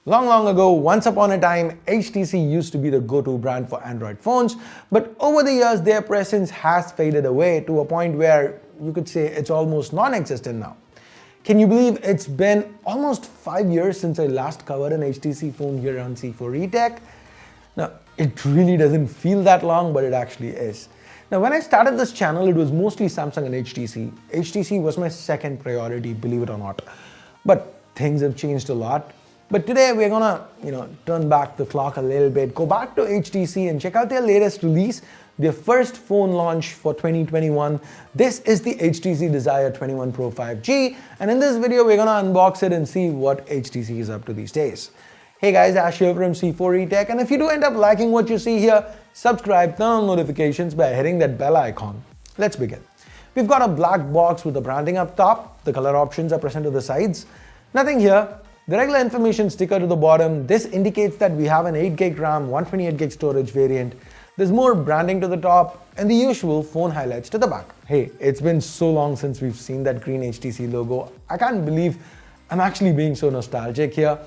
Long, long ago, once upon a time, HTC used to be the go-to brand for Android phones, but over the years, their presence has faded away to a point where you could say it's almost non-existent now. Can you believe it's been almost 5 years since I last covered an HTC phone here on C4eTech? Now, it really doesn't feel that long, but it actually is. Now, when I started this channel, it was mostly Samsung and HTC. HTC was my second priority, believe it or not. But things have changed a lot. But today we're gonna, turn back the clock a little bit, go back to HTC and check out their latest release, their first phone launch for 2021. This is the HTC Desire 21 Pro 5G, and in this video we're gonna unbox it and see what HTC is up to these days. Hey guys, Ash here from C4eTech, and if you do end up liking what you see here, subscribe, turn on notifications by hitting that bell icon. Let's begin. We've got a black box with the branding up top. The color options are present to the sides. Nothing here. The regular information sticker to the bottom. This indicates that we have an 8GB RAM, 128GB storage variant. There's more branding to the top and the usual phone highlights to the back. Hey, it's been so long since we've seen that green HTC logo. I can't believe I'm actually being so nostalgic here.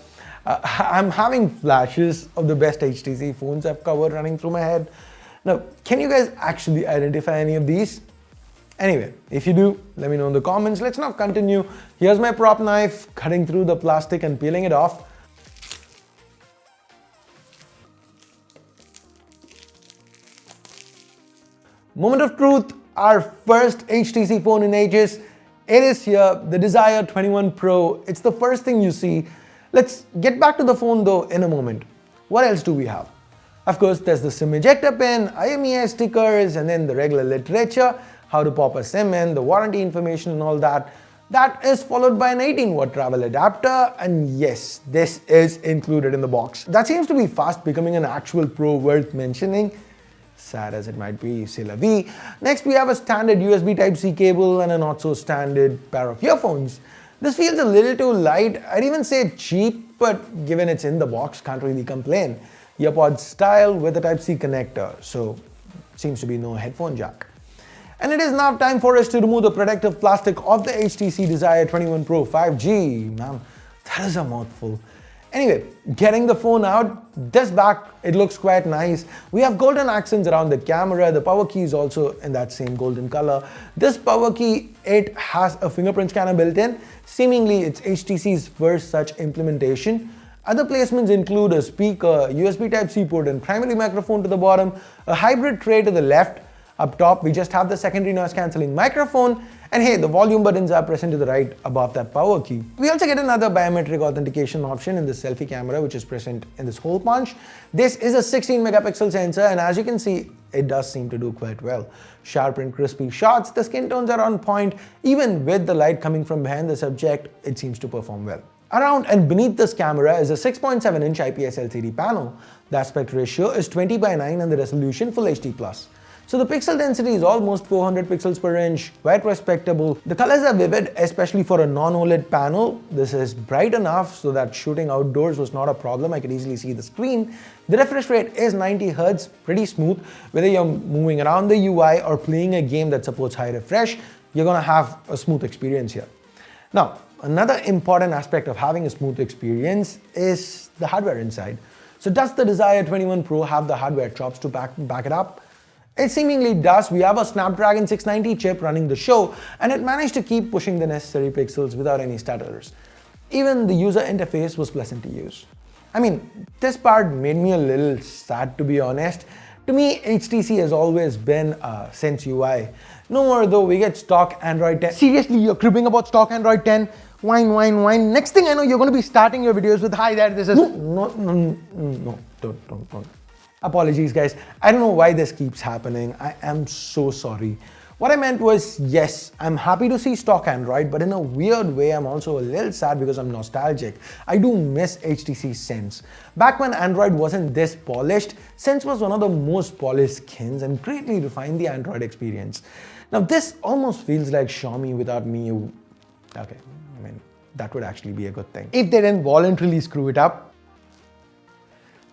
I'm having flashes of the best HTC phones I've covered running through my head. Now, can you guys actually identify any of these? Anyway, if you do, let me know in the comments. Let's now continue. Here's my prop knife, cutting through the plastic and peeling it off. Moment of truth, our first HTC phone in ages. It is here, the Desire 21 Pro. It's the first thing you see. Let's get back to the phone though in a moment. What else do we have? Of course, there's the SIM ejector pin, IMEI stickers, and then the regular literature, how to pop a SIM in, the warranty information and all that. That is followed by an 18-watt travel adapter, and yes, this is included in the box. That seems to be fast becoming an actual pro worth mentioning. Sad as it might be, c'est la vie. Next, we have a standard USB Type-C cable and a not so standard pair of earphones. This feels a little too light. I'd even say cheap, but given it's in the box, can't really complain. EarPod style with a Type-C connector, so seems to be no headphone jack. And it is now time for us to remove the protective plastic of the HTC Desire 21 Pro 5G. Man, that is a mouthful. Anyway, getting the phone out, this back, it looks quite nice. We have golden accents around the camera. The power key is also in that same golden color. This power key, it has a fingerprint scanner built in. Seemingly, it's HTC's first such implementation. Other placements include a speaker, USB Type-C port and primary microphone to the bottom, a hybrid tray to the left. Up top, we just have the secondary noise cancelling microphone, and hey, the volume buttons are present to the right above that power key. We also get another biometric authentication option in the selfie camera, which is present in this hole punch. This is a 16 megapixel sensor, and as you can see, it does seem to do quite well. Sharp and crispy shots, the skin tones are on point. Even with the light coming from behind the subject, it seems to perform well. Around and beneath this camera is a 6.7-inch IPS LCD panel. The aspect ratio is 20:9 and the resolution Full HD+. So the pixel density is almost 400 pixels per inch, quite respectable. The colors are vivid, especially for a non-OLED panel. This is bright enough so that shooting outdoors was not a problem. I could easily see the screen. The refresh rate is 90 Hz, pretty smooth. Whether you're moving around the UI or playing a game that supports high refresh, you're gonna have a smooth experience here. Now, another important aspect of having a smooth experience is the hardware inside. So does the Desire 21 Pro have the hardware chops to back it up? It seemingly does. We have a Snapdragon 690 chip running the show, and it managed to keep pushing the necessary pixels without any stutters. Even the user interface was pleasant to use. I mean, this part made me a little sad, to be honest. To me, HTC has always been Sense UI. No more though, we get stock Android 10. Seriously, you're cribbing about stock Android 10? Wine. Next thing I know, you're going to be starting your videos with, hi there, this is... No, don't. Apologies guys, I don't know why this keeps happening. I am so sorry. What I meant was, yes, I'm happy to see stock Android, but in a weird way, I'm also a little sad because I'm nostalgic. I do miss HTC Sense. Back when Android wasn't this polished, Sense was one of the most polished skins and greatly refined the Android experience. Now this almost feels like Xiaomi without MIUI. Okay, I mean, that would actually be a good thing. If they didn't voluntarily screw it up.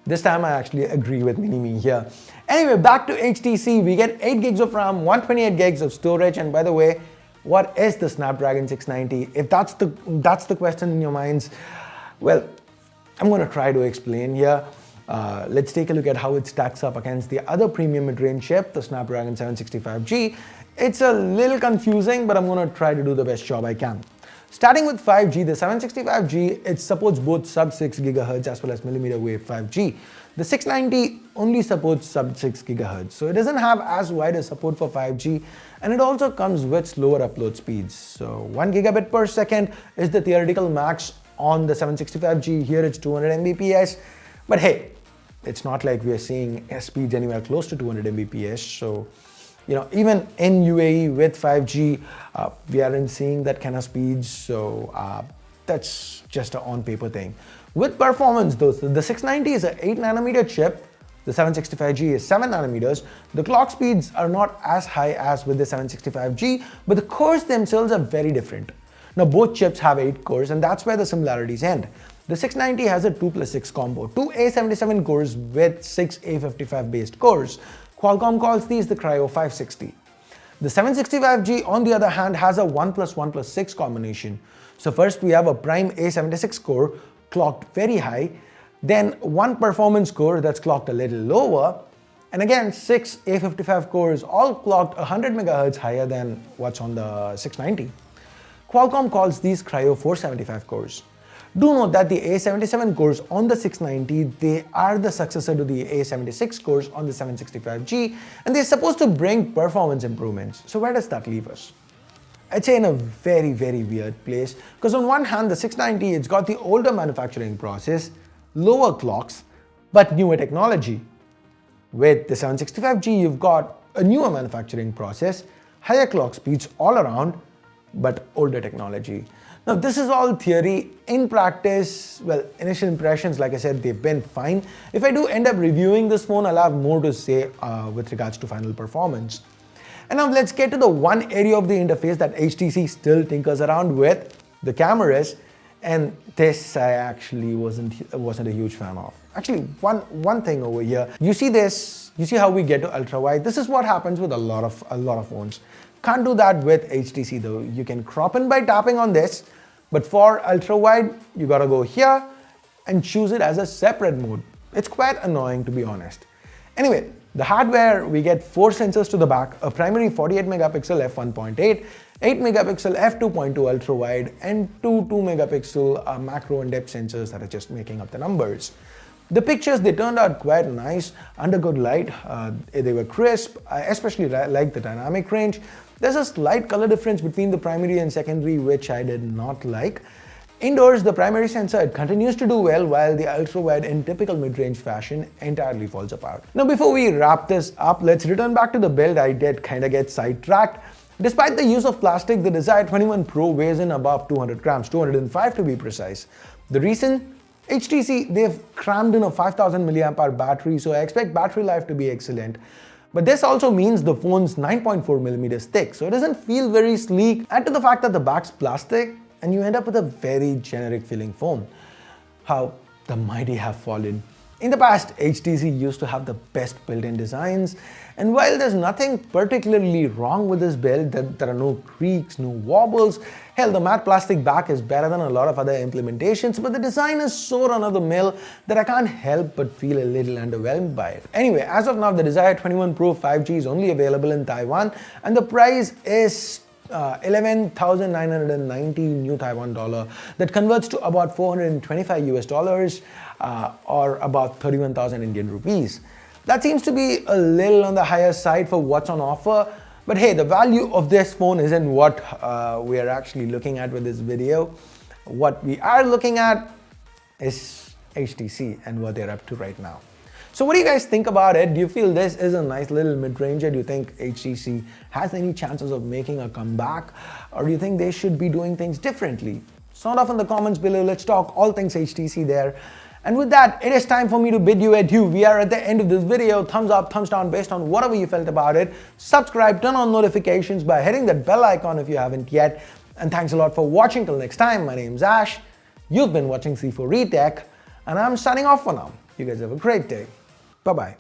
This time I actually agree with Mini-Me here. Anyway, back to HTC, we get 8GB of RAM, 128GB of storage, and by the way, what is the Snapdragon 690? If that's the question in your minds, well, I'm going to try to explain here. Let's take a look at how it stacks up against the other premium mid-range chip, the Snapdragon 765G. It's a little confusing, but I'm going to try to do the best job I can. Starting with 5G, the 765G, it supports both sub 6 GHz as well as millimeter wave 5G. The 690 only supports sub 6 GHz, so it doesn't have as wide a support for 5G, and it also comes with slower upload speeds. So 1 gigabit per second is the theoretical max on the 765G. Here it's 200 Mbps, but hey, it's not like we are seeing speeds anywhere close to 200 Mbps. So, even in UAE with 5G, we aren't seeing that kind of speeds. So that's just an on-paper thing. With performance, though, the 690 is an 8 nanometer chip. The 765G is 7 nanometers. The clock speeds are not as high as with the 765G, but the cores themselves are very different. Now, both chips have 8 cores, and that's where the similarities end. The 690 has a 2+6 combo, 2 A77 cores with 6 A55 based cores. Qualcomm calls these the Kryo 560. The 765G, on the other hand, has a 1+1+6 combination. So first we have a prime A76 core clocked very high, then one performance core that's clocked a little lower, and again 6 A55 cores all clocked 100 MHz higher than what's on the 690. Qualcomm calls these Kryo 475 cores. Do note that the A77 cores on the 690, they are the successor to the A76 cores on the 765G, and they're supposed to bring performance improvements. So where does that leave us? I'd say in a very, very weird place, because on one hand, the 690, it's got the older manufacturing process, lower clocks, but newer technology. With the 765G, you've got a newer manufacturing process, higher clock speeds all around, but older technology. Now, this is all theory. In practice, well, initial impressions, like I said, they've been fine. If I do end up reviewing this phone, I'll have more to say with regards to final performance. And now let's get to the one area of the interface that HTC still tinkers around with, the cameras. And this I actually wasn't a huge fan of. Actually, one thing over here, you see this, you see how we get to ultra wide. This is what happens with a lot of phones. Can't do that with HTC though. You can crop in by tapping on this, but for ultra wide, you gotta go here and choose it as a separate mode. It's quite annoying, to be honest. Anyway, the hardware, we get 4 sensors to the back, a primary 48 megapixel f1.8, 8 megapixel f2.2 ultra wide, and 2 megapixel macro and depth sensors that are just making up the numbers. The pictures, they turned out quite nice under good light. They were crisp. I especially like the dynamic range. There's a slight color difference between the primary and secondary, which I did not like. Indoors, the primary sensor, it continues to do well, while the ultra-wide, in typical mid-range fashion, entirely falls apart. Now, before we wrap this up, let's return back to the build. I did kind of get sidetracked. Despite the use of plastic, the Desire 21 Pro weighs in above 200 grams, 205 to be precise. The reason? HTC, they've crammed in a 5000 mAh battery, so I expect battery life to be excellent. But this also means the phone's 9.4 millimeters thick, so it doesn't feel very sleek. Add to the fact that the back's plastic, and you end up with a very generic feeling phone. How the mighty have fallen. In the past, HTC used to have the best built-in designs, and while there's nothing particularly wrong with this build, there are no creaks, no wobbles. Hell, the matte plastic back is better than a lot of other implementations, but the design is so run-of-the-mill that I can't help but feel a little underwhelmed by it. Anyway, as of now, the Desire 21 Pro 5G is only available in Taiwan, and the price is 11,990 new Taiwan dollar. That converts to about 425 US dollars or about 31,000 Indian rupees. That seems to be a little on the higher side for what's on offer, but hey, the value of this phone isn't what we are actually looking at with this video. What we are looking at is HTC and what they're up to right now. So what do you guys think about it? Do you feel this is a nice little mid-ranger? Do you think HTC has any chances of making a comeback? Or do you think they should be doing things differently? Sound off in the comments below. Let's talk all things HTC there. And with that, it is time for me to bid you adieu. We are at the end of this video. Thumbs up, thumbs down based on whatever you felt about it. Subscribe, turn on notifications by hitting that bell icon if you haven't yet. And thanks a lot for watching. Till next time, my name's Ash. You've been watching C4 Retech, and I'm signing off for now. You guys have a great day. Bye-bye.